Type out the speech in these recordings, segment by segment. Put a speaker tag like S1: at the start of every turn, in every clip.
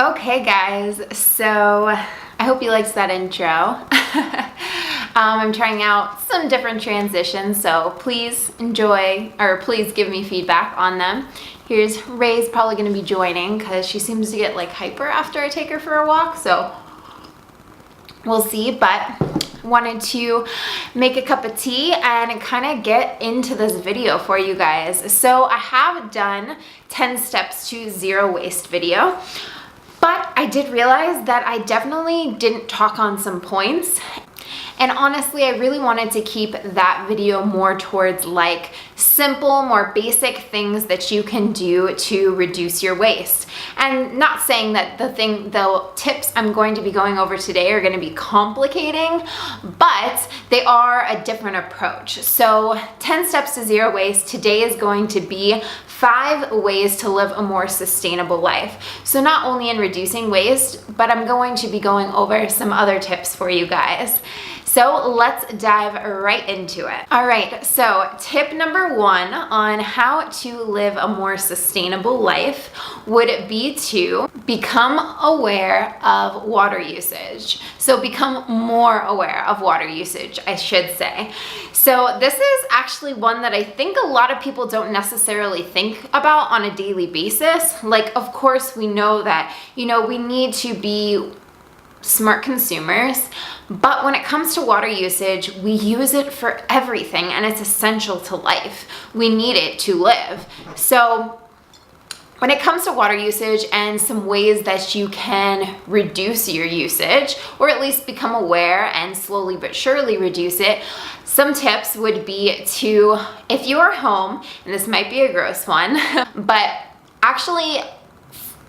S1: Okay guys, so I hope you liked that intro. I'm trying out some different transitions, so please enjoy, or please give me feedback on them. Here's Ray's probably gonna be joining because she seems to get like hyper after I take her for a walk, so we'll see, but wanted to make a cup of tea and kind of get into this video for you guys. So I have done 10 steps to zero waste video, but I did realize that I definitely didn't talk on some points. And honestly, I really wanted to keep that video more towards like simple, more basic things that you can do to reduce your waste. And not saying that the tips I'm going to be going over today are going to be complicating, but they are a different approach. So 10 steps to zero waste today is going to be 5 ways to live a more sustainable life. So not only in reducing waste, but I'm going to be going over some other tips for you guys. So let's dive right into it. All right, so tip number 1 on how to live a more sustainable life would be to become aware of water usage. So become more aware of water usage, I should say. So this is actually one that I think a lot of people don't necessarily think about on a daily basis. Like, of course, we know that, we need to be smart consumers, but when it comes to water usage, we use it for everything and it's essential to life. We need it to live. So when it comes to water usage and some ways that you can reduce your usage, or at least become aware and slowly but surely reduce it, some tips would be to, if you are home, and this might be a gross one, but actually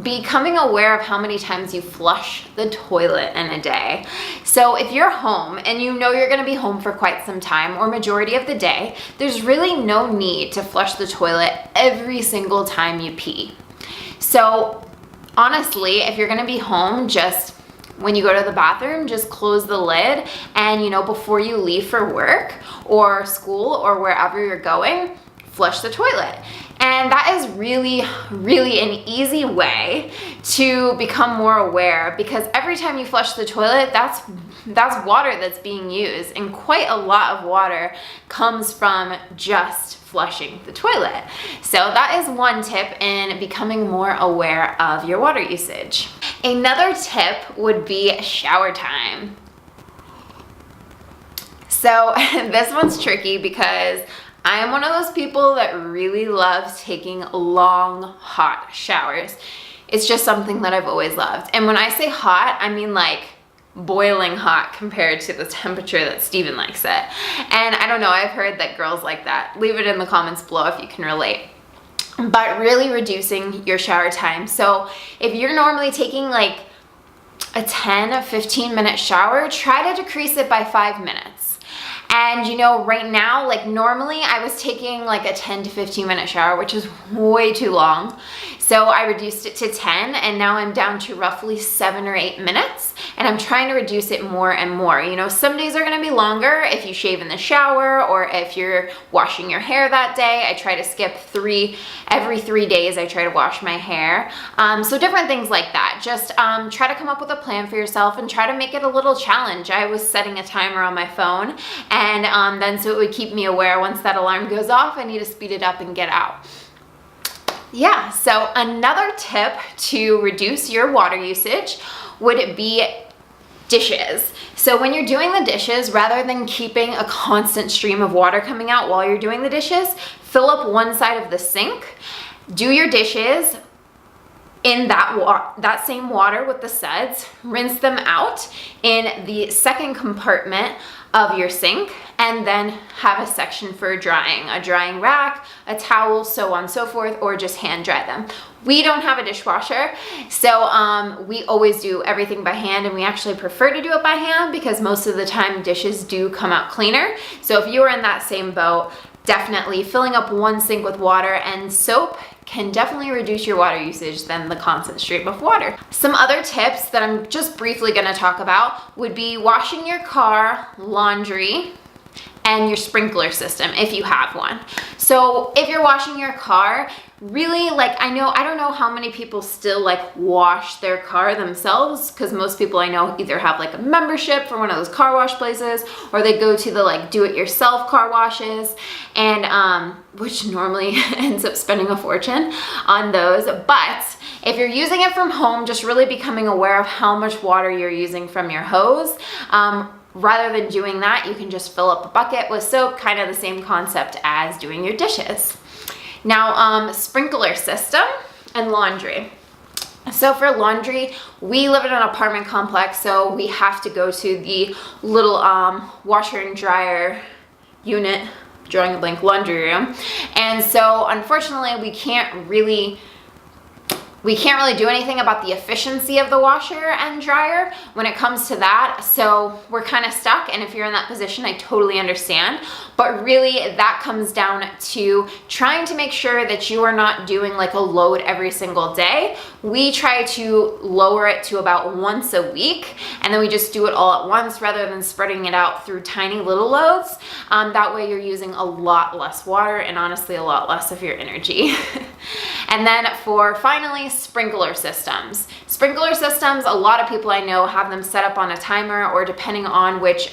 S1: becoming aware of how many times you flush the toilet in a day. So if you're home and you know you're going to be home for quite some time or majority of the day, there's really no need to flush the toilet every single time you pee. So honestly, if you're going to be home, just when you go to the bathroom, just close the lid and, before you leave for work or school or wherever you're going, flush the toilet. And that is really, really an easy way to become more aware, because every time you flush the toilet, that's water that's being used, and quite a lot of water comes from just flushing the toilet. So that is one tip in becoming more aware of your water usage. Another tip would be shower time. So this one's tricky because I am one of those people that really loves taking long, hot showers. It's just something that I've always loved. And when I say hot, I mean like boiling hot compared to the temperature that Steven likes it. And I don't know, I've heard that girls like that. Leave it in the comments below if you can relate. But really reducing your shower time. So if you're normally taking like a 10-15 minute shower, try to decrease it by 5 minutes. And right now, like normally I was taking like a 10 to 15 minute shower, which is way too long. So I reduced it to 10 and now I'm down to roughly 7 or 8 minutes, and I'm trying to reduce it more and more. Some days are gonna be longer if you shave in the shower or if you're washing your hair that day. I try to skip every 3 days I try to wash my hair. So different things like that. Just try to come up with a plan for yourself and try to make it a little challenge. I was setting a timer on my phone, and then so it would keep me aware once that alarm goes off, I need to speed it up and get out. Yeah, so another tip to reduce your water usage would be dishes. So when you're doing the dishes, rather than keeping a constant stream of water coming out while you're doing the dishes, fill up one side of the sink, do your dishes in that same water with the suds, rinse them out in the second compartment of your sink, and then have a section for drying, a drying rack, a towel, so on and so forth, or just hand dry them. We don't have a dishwasher, so we always do everything by hand, and we actually prefer to do it by hand because most of the time dishes do come out cleaner. So if you are in that same boat, definitely filling up one sink with water and soap can definitely reduce your water usage than the constant stream of water. Some other tips that I'm just briefly going to talk about would be washing your car, laundry, and your sprinkler system if you have one. So if you're washing your car, really, like, I don't know how many people still like wash their car themselves, because most people I know either have like a membership for one of those car wash places, or they go to the like do-it-yourself car washes, and which normally ends up spending a fortune on those. But if you're using it from home, just really becoming aware of how much water you're using from your hose. Rather than doing that, you can just fill up a bucket with soap, kind of the same concept as doing your dishes. Now, sprinkler system and laundry. So for laundry, we live in an apartment complex, so we have to go to the little washer and dryer unit, drawing a blank, laundry room. And so unfortunately, we can't really do anything about the efficiency of the washer and dryer when it comes to that. So we're kind of stuck. And if you're in that position, I totally understand. But really that comes down to trying to make sure that you are not doing like a load every single day. We try to lower it to about once a week, and then we just do it all at once rather than spreading it out through tiny little loads. That way you're using a lot less water and honestly a lot less of your energy. And then for finally, sprinkler systems. Sprinkler systems, a lot of people I know have them set up on a timer, or depending on which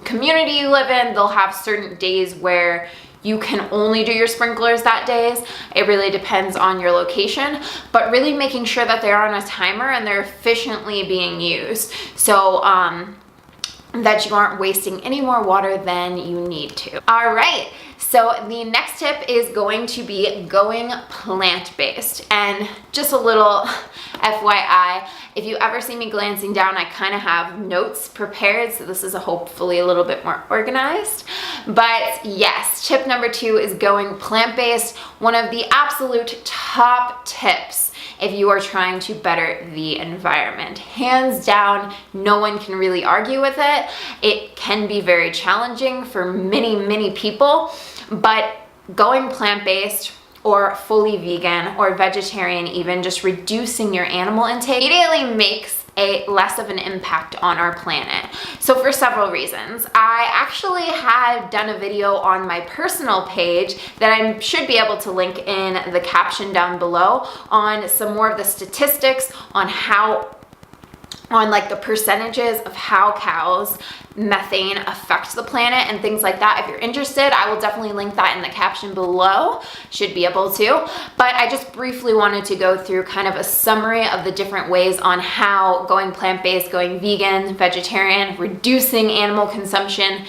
S1: community you live in, they'll have certain days where you can only do your sprinklers that days. It really depends on your location, but really making sure that they're on a timer and they're efficiently being used. So that you aren't wasting any more water than you need to. All right, so the next tip is going to be going plant-based. And just a little FYI, if you ever see me glancing down, I kind of have notes prepared, so this is hopefully a little bit more organized. But yes, tip number 2 is going plant-based, one of the absolute top tips if you are trying to better the environment. Hands down, no one can really argue with it. It can be very challenging for many people, but going plant-based or fully vegan or vegetarian, even just reducing your animal intake immediately makes a less of an impact on our planet. So for several reasons. I actually had done a video on my personal page that I should be able to link in the caption down below on some more of the statistics on like the percentages of how cows methane affect the planet and things like that. If you're interested, I will definitely link that in the caption below. Should be able to. But I just briefly wanted to go through kind of a summary of the different ways on how going plant-based, going vegan, vegetarian, reducing animal consumption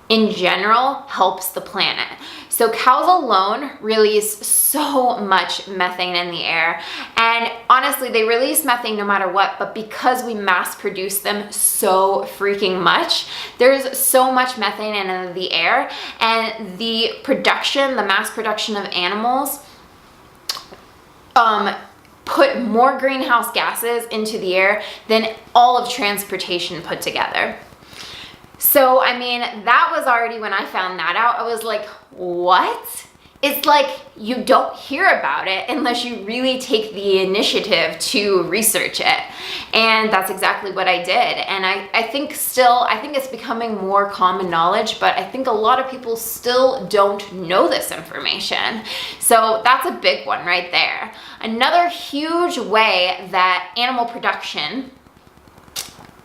S1: in general helps the planet. So cows alone release so much methane in the air, and honestly they release methane no matter what, but because we mass produce them so freaking much, there's so much methane in the air, and the mass production of animals put more greenhouse gases into the air than all of transportation put together. So, I mean, that was already, when I found that out, I was like, what? It's like you don't hear about it unless you really take the initiative to research it. And that's exactly what I did. And I think it's becoming more common knowledge, but I think a lot of people still don't know this information. So that's a big one right there. Another huge way that animal production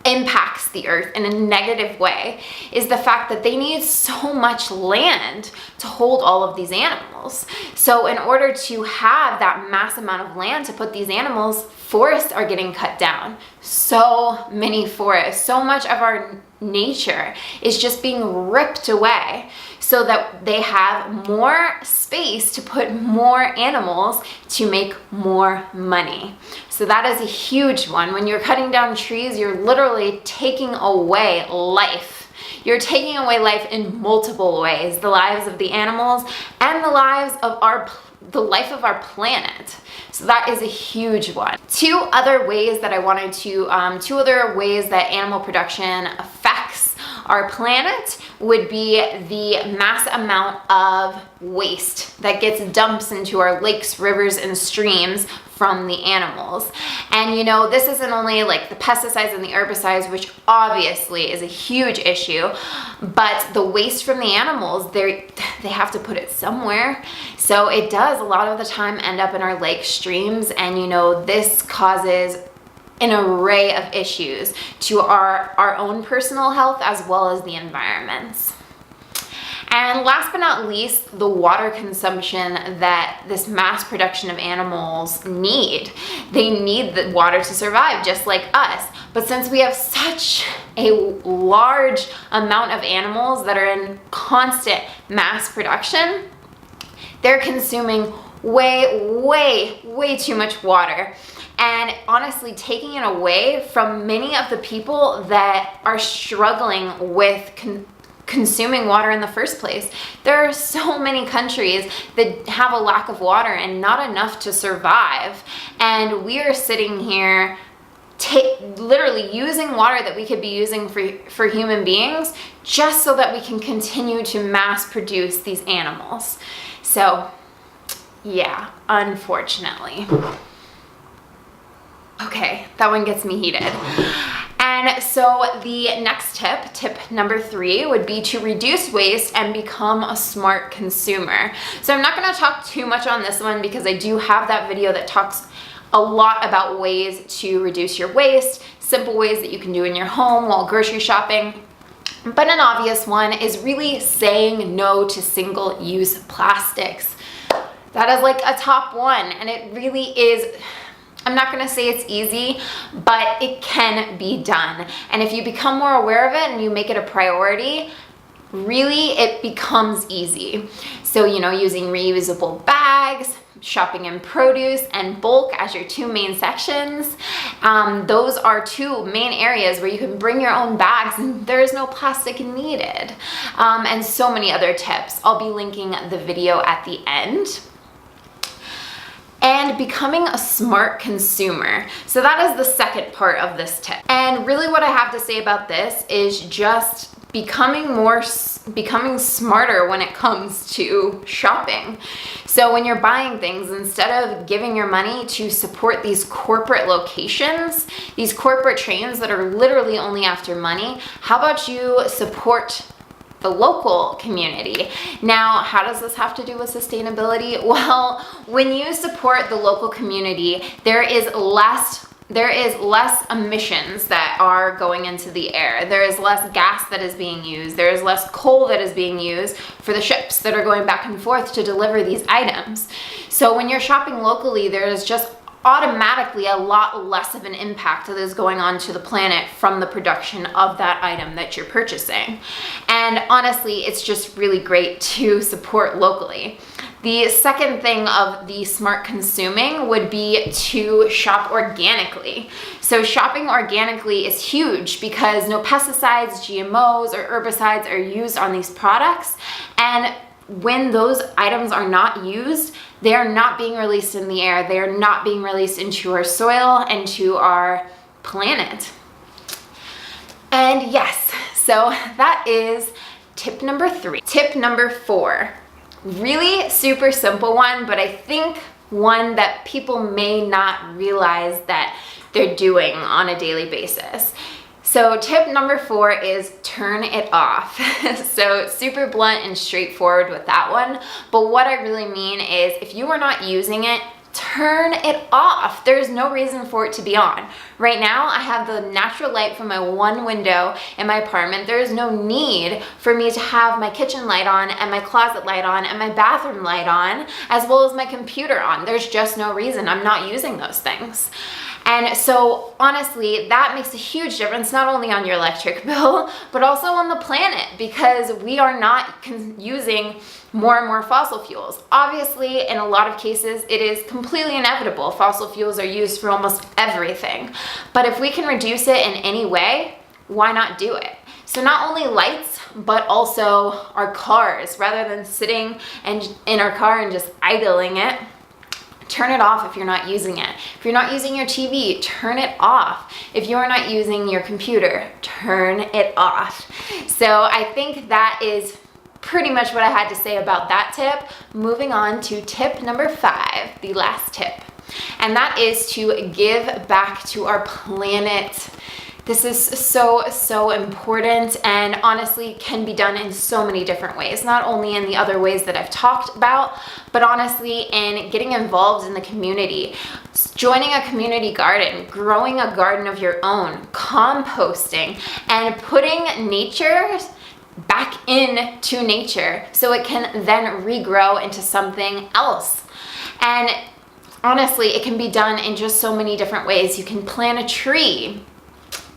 S1: impacts the earth in a negative way is the fact that they need so much land to hold all of these animals. So in order to have that mass amount of land to put these animals, forests are getting cut down. So many forests, so much of our nature is just being ripped away so that they have more space to put more animals to make more money. So that is a huge one. When you're cutting down trees, you're literally taking away life. You're taking away life in multiple ways, the lives of the animals and the lives of the life of our planet. So that is a huge one. Two other ways that animal production affects our planet would be the mass amount of waste that gets dumped into our lakes, rivers, and streams from the animals. And you know, this isn't only like the pesticides and the herbicides, which obviously is a huge issue, but the waste from the animals, they have to put it somewhere. So it does a lot of the time end up in our lake streams, and you know, this causes an array of issues to our own personal health as well as the environment's. And last but not least, the water consumption that this mass production of animals need. They need the water to survive just like us. But since we have such a large amount of animals that are in constant mass production, they're consuming way too much water. And honestly, taking it away from many of the people that are struggling with consuming water in the first place. There are so many countries that have a lack of water and not enough to survive. And we are sitting here literally using water that we could be using for human beings just so that we can continue to mass produce these animals. So yeah, unfortunately. Okay, that one gets me heated. And so the next tip number 3, would be to reduce waste and become a smart consumer. So I'm not going to talk too much on this one because I do have that video that talks a lot about ways to reduce your waste, simple ways that you can do in your home while grocery shopping. But an obvious one is really saying no to single-use plastics. That is like a top one, and it really is. I'm not gonna say it's easy, but it can be done. And if you become more aware of it and you make it a priority, really it becomes easy. So, you know, using reusable bags, shopping in produce and bulk as your 2 main sections. Those are 2 main areas where you can bring your own bags and there is no plastic needed. And so many other tips. I'll be linking the video at the end. And becoming a smart consumer. So that is the second part of this tip. And really what I have to say about this is just becoming smarter when it comes to shopping. So when you're buying things, instead of giving your money to support these corporate locations, these corporate chains that are literally only after money, how about you support the local community? Now, how does this have to do with sustainability? Well, when you support the local community, there is less emissions that are going into the air. There is less gas that is being used. There is less coal that is being used for the ships that are going back and forth to deliver these items. So when you're shopping locally, there is just automatically a lot less of an impact that is going on to the planet from the production of that item that you're purchasing. And honestly, it's just really great to support locally. The second thing of the smart consuming would be to shop organically. So shopping organically is huge because no pesticides, GMOs, or herbicides are used on these products. And when those items are not used, they are not being released in the air. They are not being released into our soil and to our planet. And yes, so that is tip number 3. Tip number 4, really super simple one, but I think one that people may not realize that they're doing on a daily basis. So tip number 4 is turn it off. So super blunt and straightforward with that one. But what I really mean is if you are not using it, turn it off. There's no reason for it to be on. Right now, I have the natural light from my one window in my apartment. There is no need for me to have my kitchen light on and my closet light on and my bathroom light on, as well as my computer on. There's just no reason. I'm not using those things. And so honestly, that makes a huge difference, not only on your electric bill, but also on the planet, because we are not using more and more fossil fuels. Obviously, in a lot of cases, it is completely inevitable. Fossil fuels are used for almost everything. But if we can reduce it in any way, why not do it? So not only lights, but also our cars. Rather than sitting in our car and just idling it, turn it off if you're not using it. If you're not using your TV, turn it off. If you're not using your computer, turn it off. So I think that is pretty much what I had to say about that tip. Moving on to tip number 5, the last tip. and that is to give back to our planet. This is so important, and honestly can be done in so many different ways, not only in the other ways that I've talked about, but honestly in getting involved in the community, joining a community garden, growing a garden of your own, composting, and putting nature back into nature so it can then regrow into something else. And honestly, it can be done in just so many different ways. You can plant a tree.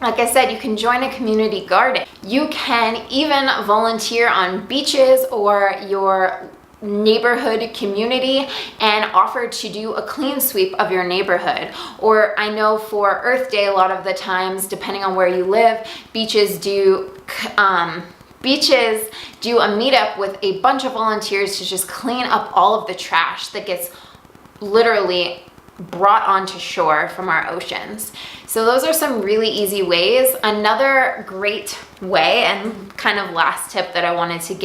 S1: Like I said, you can join a community garden. You can even volunteer on beaches or your neighborhood community and offer to do a clean sweep of your neighborhood. Or I know for Earth Day, a lot of the times, depending on where you live, beaches do a meetup with a bunch of volunteers to just clean up all of the trash that gets literally brought onto shore from our oceans. So those are some really easy ways. Another great way, and kind of last tip that I wanted to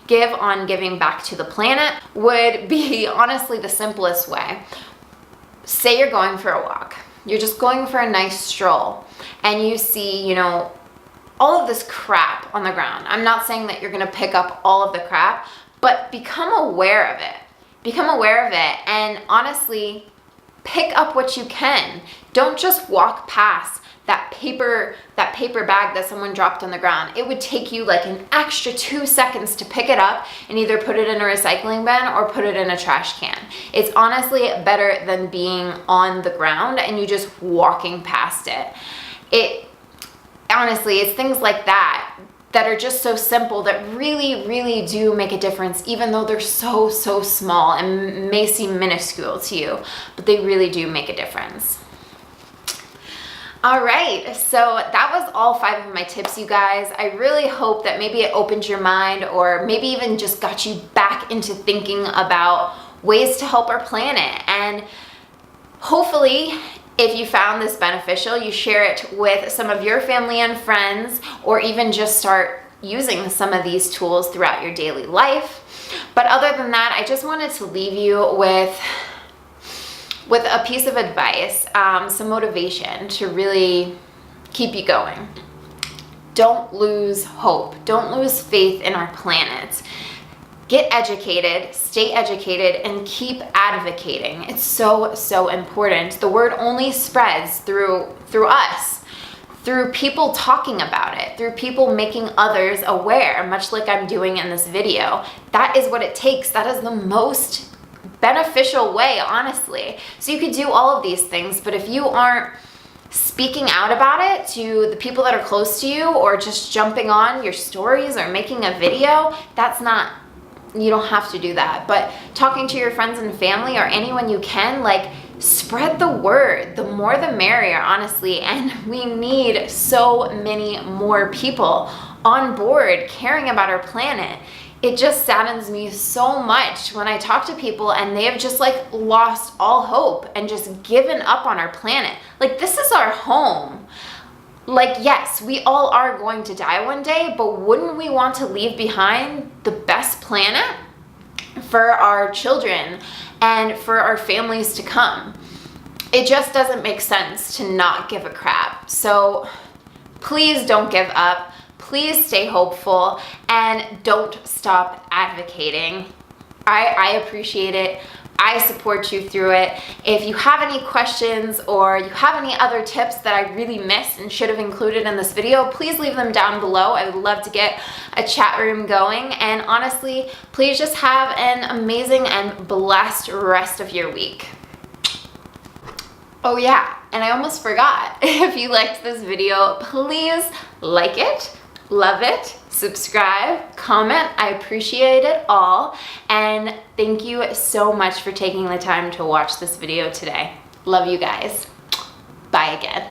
S1: give on giving back to the planet, would be honestly the simplest way. Say you're going for a walk. You're just going for a nice stroll, and you see, all of this crap on the ground. I'm not saying that you're gonna pick up all of the crap, but become aware of it. Become aware of it, and honestly, pick up what you can. Don't just walk past that paper bag that someone dropped on the ground. It would take you like an extra 2 seconds to pick it up and either put it in a recycling bin or put it in a trash can. It's honestly better than being on the ground and you just walking past it. Honestly, it's things like that are just so simple that really do make a difference, even though they're so small and may seem minuscule to you, but they really do make a difference. All right, so that was all 5 of my tips, you guys. I really hope that maybe it opened your mind, or maybe even just got you back into thinking about ways to help our planet. And hopefully, if you found this beneficial, you share it with some of your family and friends, or even just start using some of these tools throughout your daily life. But other than that, I just wanted to leave you with a piece of advice, some motivation to really keep you going. Don't lose hope. Don't lose faith in our planet. Get educated, stay educated, and keep advocating. It's so important. The word only spreads through us, through people talking about it, through people making others aware, much like I'm doing in this video. That is what it takes. That is the most beneficial way, honestly. So you could do all of these things, but if you aren't speaking out about it to the people that are close to you, or just jumping on your stories or making a video, you don't have to do that. But talking to your friends and family, or anyone you can, spread the word. The more the merrier, honestly. And we need so many more people on board caring about our planet. It just saddens me so much when I talk to people and they have just lost all hope and just given up on our planet. This is our home. Yes, we all are going to die one day, but wouldn't we want to leave behind the best planet for our children and for our families to come? It just doesn't make sense to not give a crap. So please don't give up. Please stay hopeful and don't stop advocating. I appreciate it. I support you through it. If you have any questions or you have any other tips that I really missed and should have included in this video, please leave them down below. I would love to get a chat room going. And honestly, please just have an amazing and blessed rest of your week. Oh yeah, and I almost forgot. If you liked this video, please like it, love it, subscribe, comment. I appreciate it all. And thank you so much for taking the time to watch this video today. Love you guys. Bye again.